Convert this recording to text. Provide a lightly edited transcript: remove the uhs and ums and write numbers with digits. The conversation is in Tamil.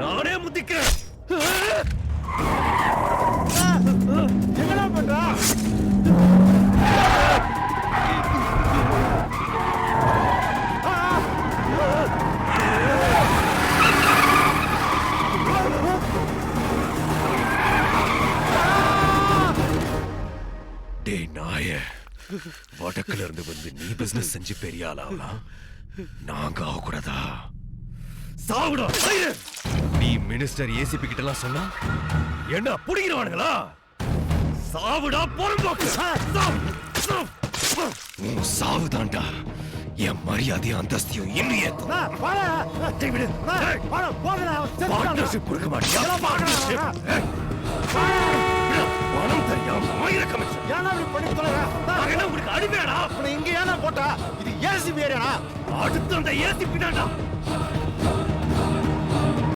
நானே முத்திக்கிறேன். என்னடா பண்றா? டேய் நாய, வடக்குல இருந்து வந்து நீ பிசினஸ் செஞ்சு பெரிய ஆளாவலாம், நாங்க ஆகக்கூடாதா? சாவுடா நீ மினிஸ்டர் ஏசிபி கிட்ட எல்லாம் சொன்னா என்ன புடிக்கிறவானுங்களா? சாவுடா பொறும்போக்கு. சாவுதான்டா என் மரியாதை அந்தஸ்தியும் இன்னும் ஏத்தும். பார்ட்னர்ஷிப் கொடுக்க மாட்டியா? பணம் தெரியாம 1000 கமிஷன். ஏன்னா இப்படி பண்ணி தொலைறா? உங்களுக்கு அடிமையாடா? இங்க ஏன்னா போட்டா? இது ஏசிபி ஏரியாடா. அடுத்து அந்த ஏசிபி தான்டா